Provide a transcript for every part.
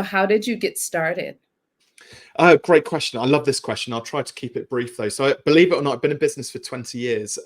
How did you get started? Great question. I love this question. I'll try to keep it brief though. So believe it or not, I've been in business for 20 years.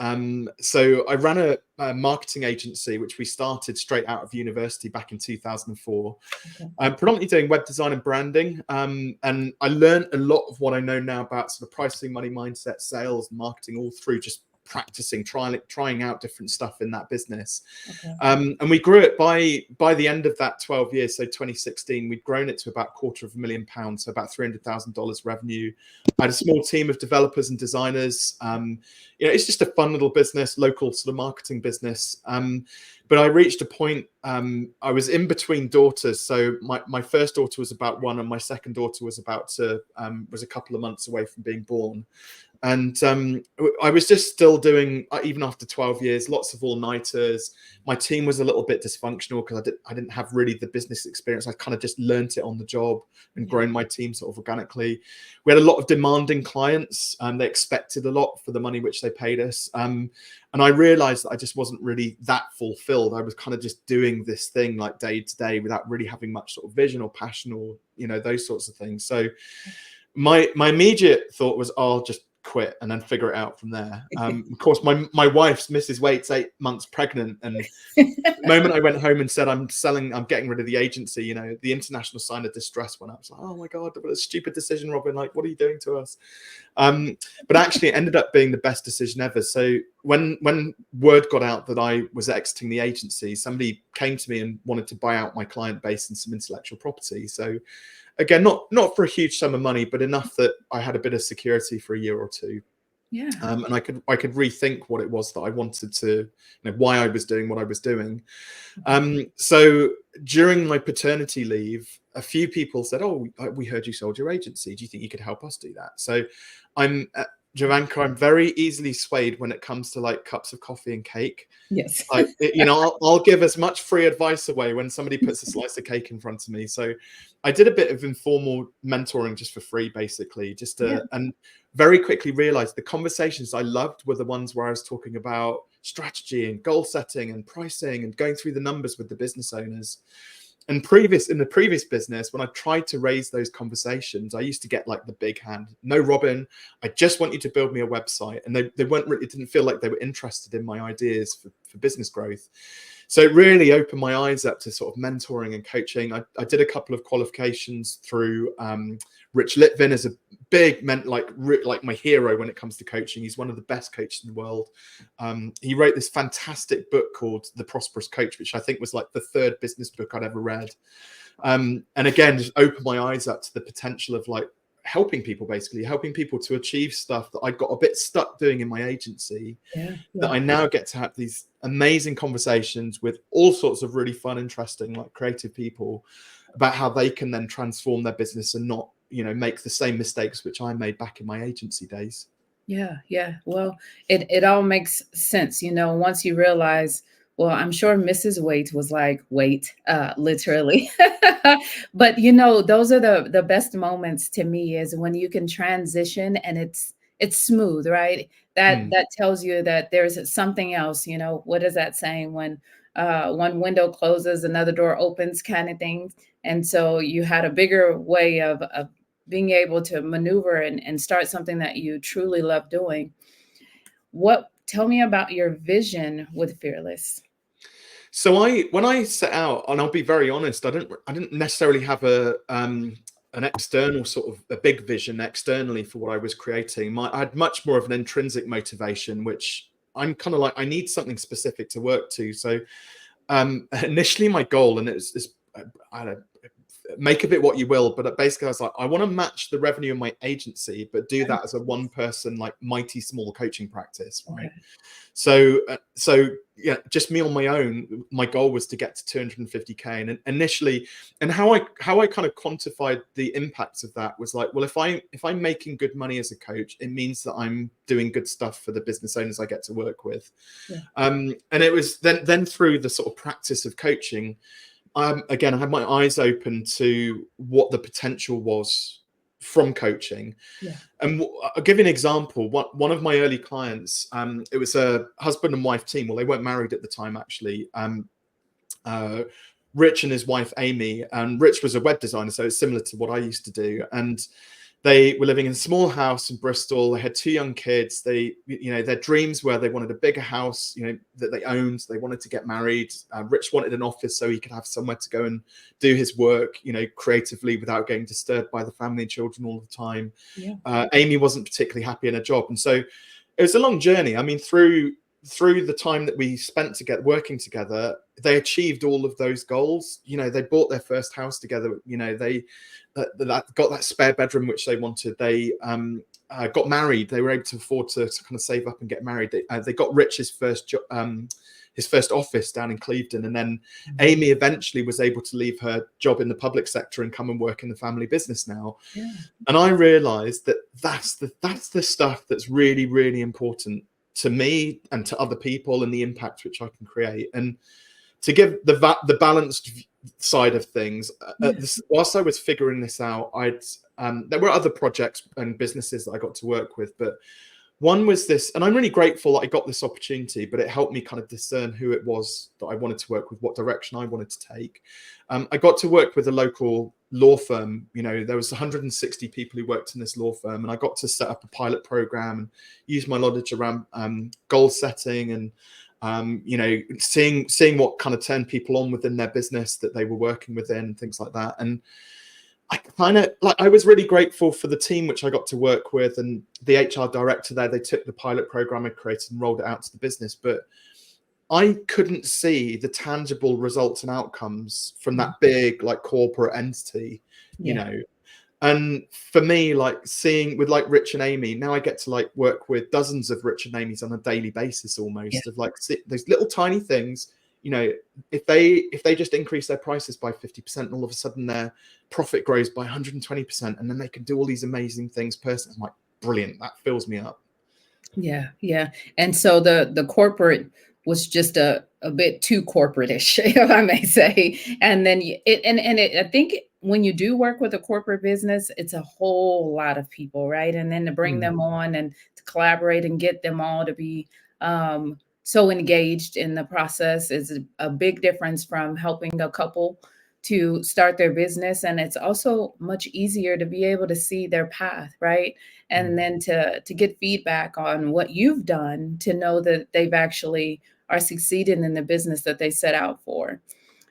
So I ran a marketing agency, which we started straight out of university back in 2004. Okay. I'm predominantly doing web design and branding. And I learned a lot of what I know now about sort of pricing, money mindset, sales, marketing, all through just practicing, trying out different stuff in that business. Okay. And we grew it by the end of that 12 years, so 2016, we'd grown it to about £250,000, so about $300,000 revenue. I had a small team of developers and designers. It's just a fun little business, local sort of marketing business. But I reached a point, I was in between daughters. So my first daughter was about 1 and my second daughter was was a couple of months away from being born. And I was just still doing, even after 12 years, lots of all-nighters. My team was a little bit dysfunctional because I didn't have really the business experience. I kind of just learned it on the job and grown my team sort of organically. We had a lot of demanding clients, and they expected a lot for the money which they paid us. And I realized that I just wasn't really that fulfilled. I was kind of just doing this thing like day to day without really having much sort of vision or passion or, those sorts of things. So my immediate thought was, I'll just quit and then figure it out from there. Of course, my wife's Mrs. Waite's 8 months pregnant, and the moment I went home and said I'm getting rid of the agency, the international sign of distress went up. I was like, oh my god, what a stupid decision, Robin, like what are you doing to us? But actually it ended up being the best decision ever. So when word got out that I was exiting the agency, somebody came to me and wanted to buy out my client base and some intellectual property. So again, not for a huge sum of money, but enough that I had a bit of security for a year or two. Yeah. And I could rethink what it was that I wanted to, why I was doing what I was doing. So during my paternity leave, a few people said, "Oh, we heard you sold your agency. Do you think you could help us do that?" So Jovanka, I'm very easily swayed when it comes to like cups of coffee and cake. Yes. Like, I'll give as much free advice away when somebody puts a slice of cake in front of me. So I did a bit of informal mentoring just for free, basically, and very quickly realized the conversations I loved were the ones where I was talking about strategy and goal setting and pricing and going through the numbers with the business owners. And in the previous business, when I tried to raise those conversations, I used to get like the big hand. No, Robin, I just want you to build me a website. And they weren't really, it didn't feel like they were interested in my ideas for business growth. So it really opened my eyes up to sort of mentoring and coaching. I did a couple of qualifications through Rich Litvin as a big like my hero when it comes to coaching. He's one of the best coaches in the world. He wrote this fantastic book called The Prosperous Coach, which I think was like the 3rd business book I'd ever read. And again, just opened my eyes up to the potential of like helping people to achieve stuff that I got a bit stuck doing in my agency. That I now get to have these amazing conversations with all sorts of really fun, interesting, like creative people about how they can then transform their business and not, make the same mistakes which I made back in my agency days. Yeah. Well, it all makes sense, once you realize, well, I'm sure Mrs. Waite was like, wait, literally. But those are the best moments to me, is when you can transition and it's smooth, right? That tells you that there's something else. What is that saying? When one window closes, another door opens, kind of thing. And so you had a bigger way of being able to maneuver and start something that you truly love doing. Tell me about your vision with Fearless. So when I set out, and I'll be very honest, I didn't necessarily have an external sort of a big vision externally for what I was creating. I had much more of an intrinsic motivation, which I'm kind of like, I need something specific to work to. So initially my goal, and I don't make of it what you will, but basically I was like, I want to match the revenue in my agency, but do that as a one person, like mighty small coaching practice, right? Okay. So yeah, just me on my own, my goal was to get to 250K. And initially, and how I kind of quantified the impacts of that was like, well, if I'm making good money as a coach, it means that I'm doing good stuff for the business owners I get to work with. Yeah. And it was then through the sort of practice of coaching, again, I had my eyes open to what the potential was from coaching. Yeah. And I'll give you an example. One of my early clients, it was a husband and wife team. Well, they weren't married at the time, actually. Rich and his wife Amy, and Rich was a web designer, so it's similar to what I used to do. And they were living in a small house in Bristol. They had 2 young kids. They, their dreams were they wanted a bigger house, that they owned. They wanted to get married. Rich wanted an office so he could have somewhere to go and do his work, creatively without getting disturbed by the family and children all the time. Yeah. Amy wasn't particularly happy in her job. And so it was a long journey. I mean, through the time that we spent together working together, they achieved all of those goals. They bought their first house together. They got that spare bedroom which they wanted. They got married. They were able to afford to kind of save up and get married. They got Rich his first office down in Clevedon, and then Amy eventually was able to leave her job in the public sector and come and work in the family business now. Yeah. And I realized that that's the stuff that's really, really important to me and to other people, and the impact which I can create. And to give the balanced side of things, whilst I was figuring this out, there were other projects and businesses that I got to work with, but one was this, and I'm really grateful that I got this opportunity, but it helped me kind of discern who it was that I wanted to work with, what direction I wanted to take. I got to work with a local law firm. There was 160 people who worked in this law firm, and I got to set up a pilot program and use my knowledge around goal setting and seeing what kind of turned people on within their business that they were working within and things like that. And I was really grateful for the team which I got to work with, and the HR director there. They took the pilot program I created and rolled it out to the business, but I couldn't see the tangible results and outcomes from that big corporate entity, And for me, seeing with Rich and Amy, now I get to work with dozens of Rich and Amy's on a daily basis almost, of those little tiny things. If they just increase their prices by 50%, all of a sudden their profit grows by 120%, and then they can do all these amazing things personally. I'm like, brilliant, that fills me up. Yeah, yeah. And so the corporate was just a bit too corporate-ish, if I may say. And then I think when you do work with a corporate business, it's a whole lot of people, right? And then to bring them on and to collaborate and get them all to be so engaged in the process is a big difference from helping a couple to start their business. And it's also much easier to be able to see their path, right? And then to get feedback on what you've done, to know that they've actually are succeeding in the business that they set out for.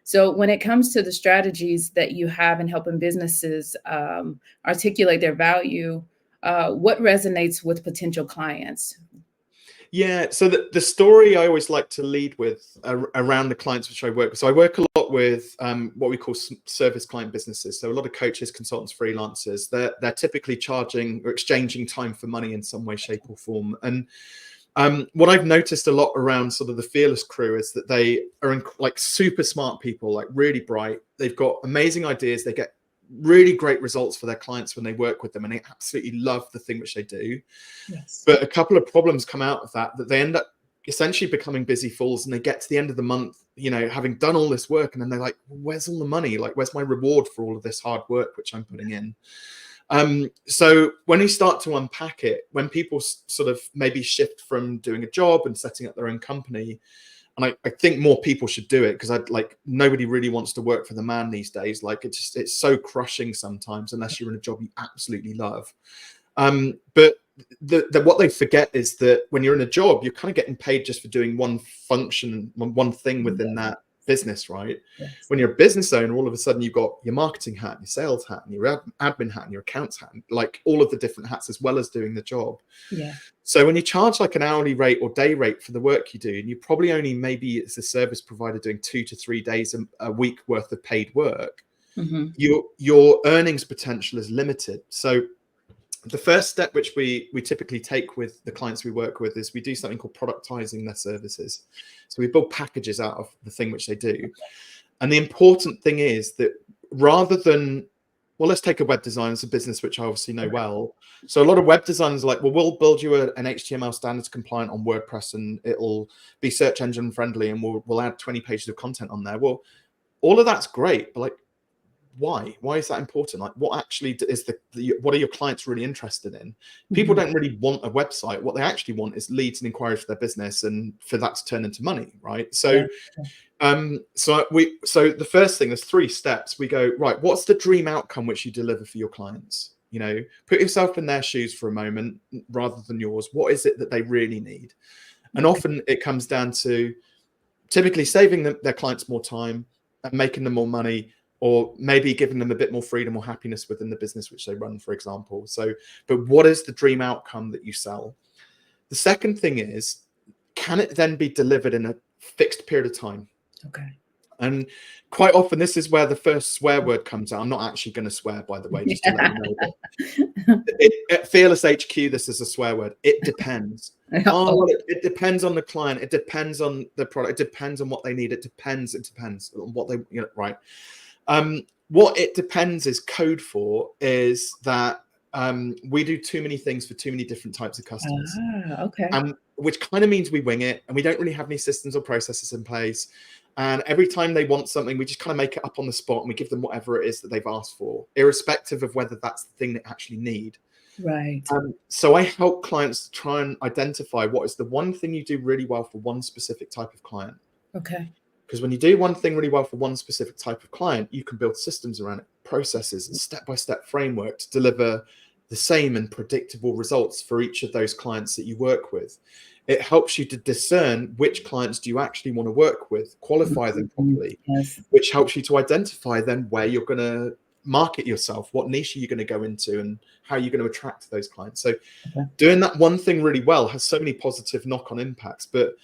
So when it comes to the strategies that you have in helping businesses articulate their value, what resonates with potential clients? Yeah, so the story I always like to lead with around the clients which I work with. So I work a lot with what we call service client businesses. So a lot of coaches, consultants, freelancers. They're typically charging or exchanging time for money in some way, shape, or form. And what I've noticed a lot around sort of the Fearless crew is that they are super smart people, really bright. They've got amazing ideas. They get really great results for their clients when they work with them, and they absolutely love the thing which they do. Yes. But a couple of problems come out of that they end up essentially becoming busy fools, and they get to the end of the month, having done all this work, and then they're like, where's all the money? Where's my reward for all of this hard work which I'm putting in? So when we start to unpack it, when people sort of maybe shift from doing a job and setting up their own company, and I think more people should do it, because nobody really wants to work for the man these days. It's so crushing sometimes, unless you're in a job you absolutely love. But what they forget is that when you're in a job, you're kind of getting paid just for doing one function, one thing within that business, right? Yes. When you're a business owner, all of a sudden you've got your marketing hat, your sales hat, and your admin hat, and your accounts hat, all of the different hats, as well as doing the job. Yeah. So when you charge an hourly rate or day rate for the work you do, and you probably only, maybe as a service provider, doing 2 to 3 days a week worth of paid work, your earnings potential is limited. So the first step which we typically take with the clients we work with is we do something called productizing their services. So we build packages out of the thing which they do. And the important thing is that rather than, well, let's take a web design. It's a business which I obviously know well. So a lot of web designers are like, well, we'll build you an HTML standards compliant on WordPress, and it'll be search engine friendly, and we'll add 20 pages of content on there. Well, all of that's great, but why is that important? What actually is what are your clients really interested in? People don't really want a website. What they actually want is leads and inquiries for their business, and for that to turn into money, right? So So the first thing, there's 3 steps. We go, right, what's the dream outcome which you deliver for your clients? You know, put yourself in their shoes for a moment rather than yours. What is it that they really need? And Okay. often it comes down to typically saving their clients more time and making them more money, or maybe giving them a bit more freedom or happiness within the business which they run, for example. So, but what is the dream outcome that you sell? The second thing is, can it then be delivered in a fixed period of time? Okay. And quite often, this is where the first swear word comes out. I'm not actually going to swear, by the way, just to let you know. But at Fearless HQ, this is a swear word. It depends. Oh, well, it depends on the client. It depends on the product. It depends on what they need. It depends on what they, right. What it depends is code for is that we do too many things for too many different types of customers. Okay. Which kind of means we wing it, and we don't really have any systems or processes in place. And every time they want something, we just kind of make it up on the spot, and we give them whatever it is that they've asked for, irrespective of whether that's the thing they actually need. Right. So I help clients try and identify what is the one thing you do really well for one specific type of client. Okay. Because when you do one thing really well for one specific type of client, you can build systems around it, processes, and step-by-step framework to deliver the same and predictable results for each of those clients that you work with. It helps you to discern which clients do you actually want to work with, qualify them properly, Yes. which helps you to identify then where you're going to market yourself, what niche are you going to go into, and how you're going to attract those clients. So doing that one thing really well has so many positive knock-on impacts. But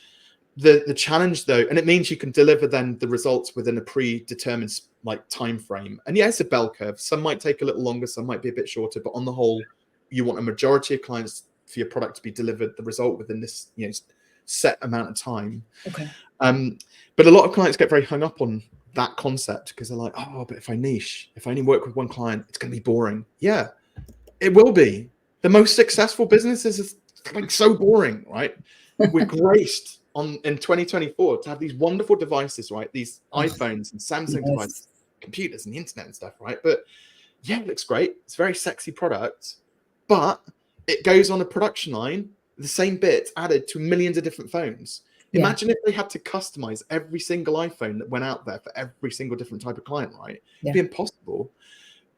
the challenge, though, and it means you can deliver then the results within a predetermined like time frame. And yeah, it's a bell curve. Some might take a little longer, some might be a bit shorter, but on the whole, you want a majority of clients for your product to be delivered the result within this, you know, set amount of time. Okay. But a lot of clients get very hung up on that concept because they're like, oh, but if I niche, if I only work with one client, it's going to be boring. Yeah, it will be. The most successful businesses is like so boring, right? We're graced in 2024 to have these wonderful devices, right? These iPhones and Samsung devices, computers and the internet and stuff, right? But yeah, it looks great. It's a very sexy product, but it goes on a production line, the same bits added to millions of different phones. Imagine if they had to customize every single iPhone that went out there for every single different type of client, right? It'd be impossible.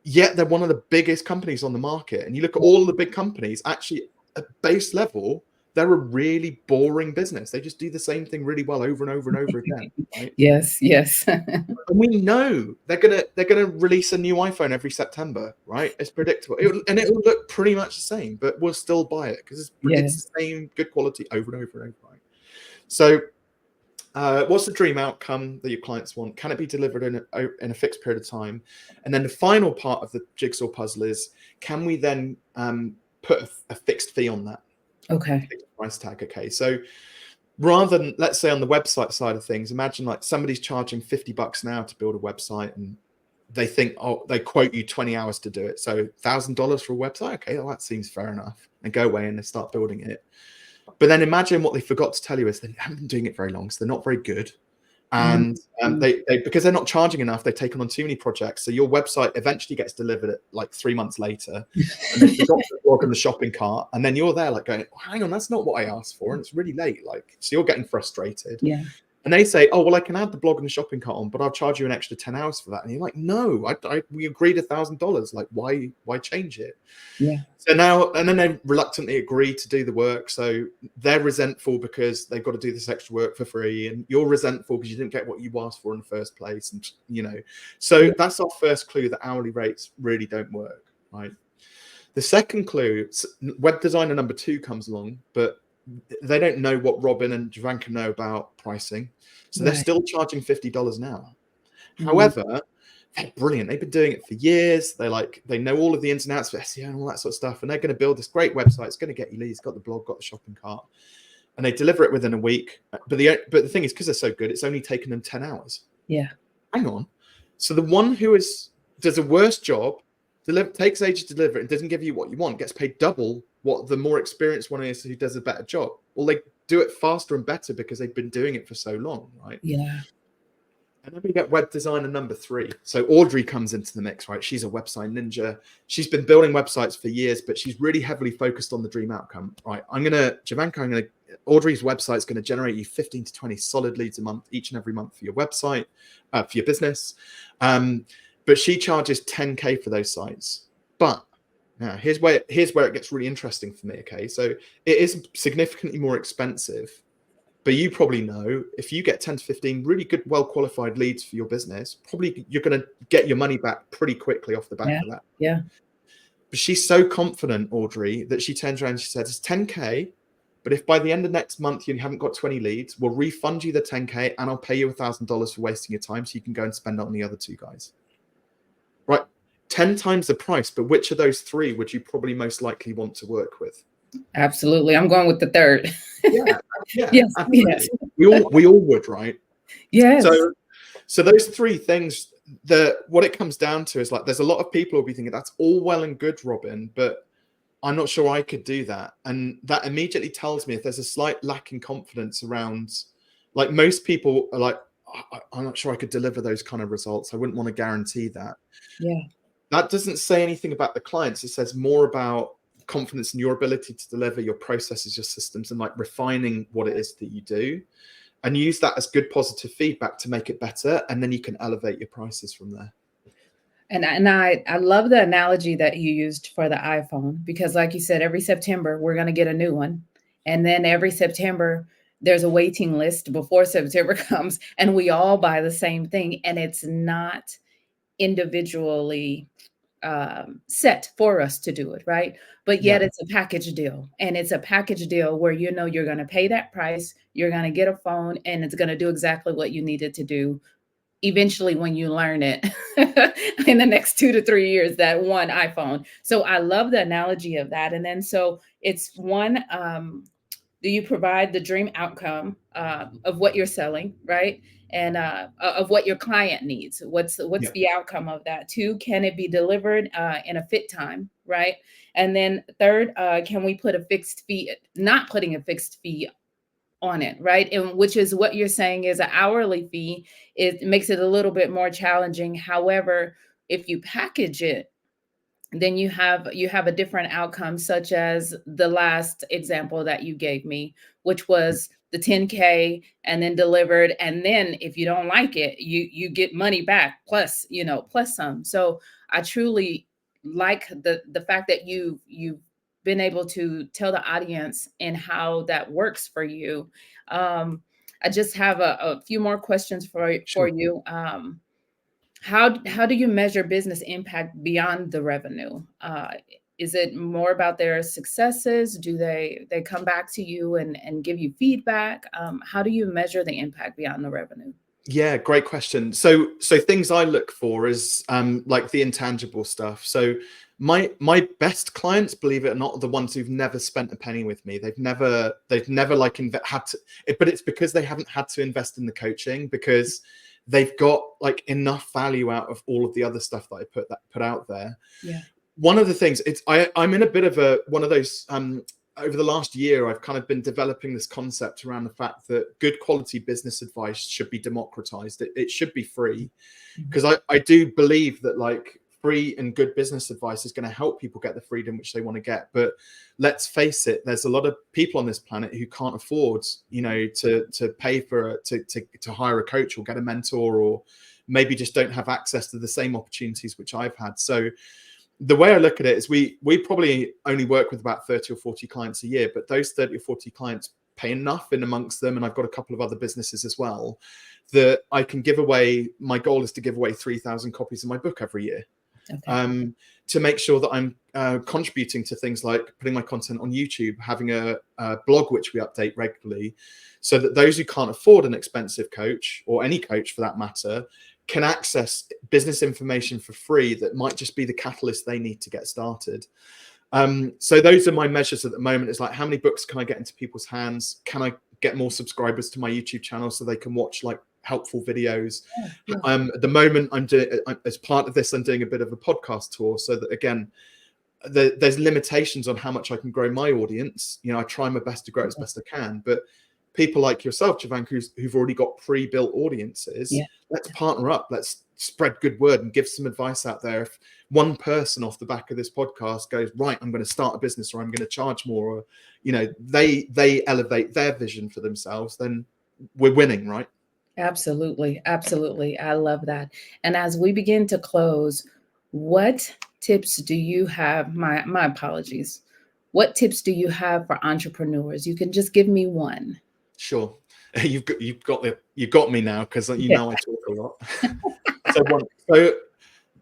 Yet they're one of the biggest companies on the market. And you look at all of the big companies, actually at base level, they're a really boring business. They just do the same thing really well over and over and over again. Right? Yes, yes. And we know they're gonna release a new iPhone every September, right? It's predictable, and it will look pretty much the same, but we'll still buy it because it's the same good quality over and over and over. Right? So, what's the dream outcome that your clients want? Can it be delivered in a fixed period of time? And then the final part of the jigsaw puzzle is, can we then put a fixed fee on that? Okay. Price tag. Okay. So rather than, let's say, on the website side of things, imagine like somebody's charging $50 an hour to build a website, and they think, oh, they quote you 20 hours to do it. So $1,000 for a website. Okay. Well, that seems fair enough. And go away and they start building it. But then imagine what they forgot to tell you is they haven't been doing it very long. So they're not very good. And they because they're not charging enough, they've taken on too many projects. So your website eventually gets delivered at like 3 months later, and they forgot to log in the shopping cart, and then you're there like going, oh, hang on, that's not what I asked for, and it's really late. Like, so you're getting frustrated. Yeah. And they say, oh, well, I can add the blog and the shopping cart on, but I'll charge you an extra 10 hours for that. And you're like, no, we agreed $1,000. Like, why change it? Yeah. So now, and then they reluctantly agree to do the work. So they're resentful because they've got to do this extra work for free. And you're resentful because you didn't get what you asked for in the first place. And, you know, so that's our first clue that hourly rates really don't work, right? The second clue, web designer number 2 comes along, but they don't know what Robin and Javanka know about pricing. So they're still charging $50 an hour. However, they're brilliant. They've been doing it for years. They know all of the ins and outs of SEO and all that sort of stuff. And they're going to build this great website. It's going to get you leads, got the blog, got the shopping cart. And they deliver it within a week. But the thing is, because they're so good, it's only taken them 10 hours. Yeah. Hang on. So the one who does a worse job, takes ages to deliver it, and doesn't give you what you want, gets paid double what the more experienced one is who does a better job. Well, they do it faster and better because they've been doing it for so long, right? Yeah. And then we get web designer number 3. So Audrey comes into the mix, right? She's a website ninja. She's been building websites for years, but she's really heavily focused on the dream outcome, right? Audrey's website's going to generate you 15 to 20 solid leads a month, each and every month for your website, for your business. But she charges 10K for those sites. But now here's where it gets really interesting for me. Okay. So it is significantly more expensive. But you probably know if you get 10 to 15 really good, well-qualified leads for your business, probably you're going to get your money back pretty quickly off the back of that. Yeah. But she's so confident, Audrey, that she turns around and she says, it's 10K, but if by the end of next month you haven't got 20 leads, we'll refund you the 10K and I'll pay you $1,000 for wasting your time so you can go and spend it on the other 2 guys. Right? 10 times the price, but which of those 3 would you probably most likely want to work with? Absolutely. I'm going with the third. Yeah. Yes. Absolutely. Yes. We all would, right? Yes. So those 3 things, what it comes down to is like, there's a lot of people who'll be thinking that's all well and good, Robin, but I'm not sure I could do that. And that immediately tells me if there's a slight lack in confidence around, like most people are like, I'm not sure I could deliver those kind of results. I wouldn't want to guarantee that. Yeah. That doesn't say anything about the clients. It says more about confidence in your ability to deliver your processes, your systems, and like refining what it is that you do, and use that as good positive feedback to make it better. And then you can elevate your prices from there. And I love the analogy that you used for the iPhone, because like you said, every September we're going to get a new one. And then every September there's a waiting list before September comes and we all buy the same thing. And it's not individually set for us to do it, right? But yet it's a package deal, and it's a package deal where you know you're going to pay that price, you're going to get a phone, and it's going to do exactly what you need it to do. Eventually, when you learn it in the next 2 to 3 years, that one iPhone. So I love the analogy of that. And then so it's one. Do you provide the dream outcome of what you're selling, right? And of what your client needs? What's the outcome of that? 2, can it be delivered in a fit time, right? And then 3rd, can we put a fixed fee? Not putting a fixed fee on it, right? And which is what you're saying is an hourly fee. It makes it a little bit more challenging. However, if you package it, then you have a different outcome, such as the last example that you gave me, which was the 10K and then delivered. And then if you don't like it, you get money back plus, plus some. So I truly like the fact that you've been able to tell the audience and how that works for you. I just have a few more questions for you. How do you measure business impact beyond the revenue? Is it more about their successes? Do they come back to you and give you feedback? How do you measure the impact beyond the revenue? Yeah, great question. So things I look for is like the intangible stuff. So my best clients, believe it or not, are the ones who've never spent a penny with me. They've never like had to, but it's because they haven't had to invest in the coaching, because they've got like enough value out of all of the other stuff that I put out there. Yeah. One of the things I'm in a bit of one of those over the last year, I've kind of been developing this concept around the fact that good quality business advice should be democratized. It should be free, because I do believe that like free and good business advice is going to help people get the freedom which they want to get. But let's face it, there's a lot of people on this planet who can't afford, to pay to hire a coach or get a mentor, or maybe just don't have access to the same opportunities which I've had. So the way I look at it is we probably only work with about 30 or 40 clients a year, but those 30 or 40 clients pay enough in amongst them, and I've got a couple of other businesses as well, that I can give away. My goal is to give away 3,000 copies of my book every year. Okay. To make sure that I'm contributing to things like putting my content on YouTube, having a blog which we update regularly, so that those who can't afford an expensive coach, or any coach for that matter, can access business information for free that might just be the catalyst they need to get started. So those are my measures at the moment. It's like, how many books can I get into people's hands? Can I get more subscribers to my YouTube channel so they can watch like helpful videos? At the moment, I'm doing, as part of this, I'm doing a bit of a podcast tour, so that again, there's limitations on how much I can grow my audience. I try my best to grow as best I can, but people like yourself, Javank, who've already got pre-built audiences. Yeah. Let's partner up. Let's spread good word and give some advice out there. If one person off the back of this podcast goes, right, I'm going to start a business, or I'm going to charge more, or, you know, they elevate their vision for themselves, then we're winning, right? Absolutely. Absolutely. I love that. And as we begin to close, what tips do you have? My apologies. What tips do you have for entrepreneurs? You can just give me one. Sure. You've got me now, because you Yeah. know I talk a lot. So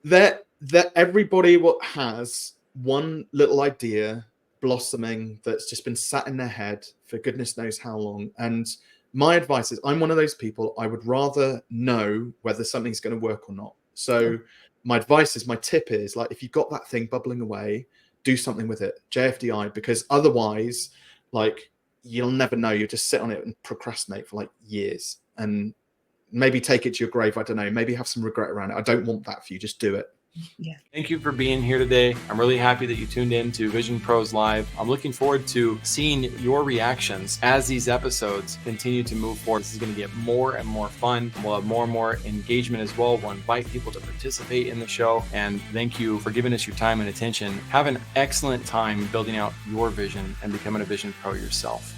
that everybody has one little idea blossoming that's just been sat in their head for goodness knows how long. And my advice is, I'm one of those people, I would rather know whether something's going to work or not. So my advice is, my tip is, like, if you've got that thing bubbling away, do something with it, JFDI, because otherwise, like, you'll never know. You'll just sit on it and procrastinate for like years, and maybe take it to your grave. I don't know, maybe have some regret around it. I don't want that for you. Just do it. Yeah. Thank you for being here today. I'm really happy that you tuned in to Vision Pros Live. I'm looking forward to seeing your reactions as these episodes continue to move forward. This is going to get more and more fun. We'll have more and more engagement as well. We'll invite people to participate in the show. And thank you for giving us your time and attention. Have an excellent time building out your vision and becoming a Vision Pro yourself.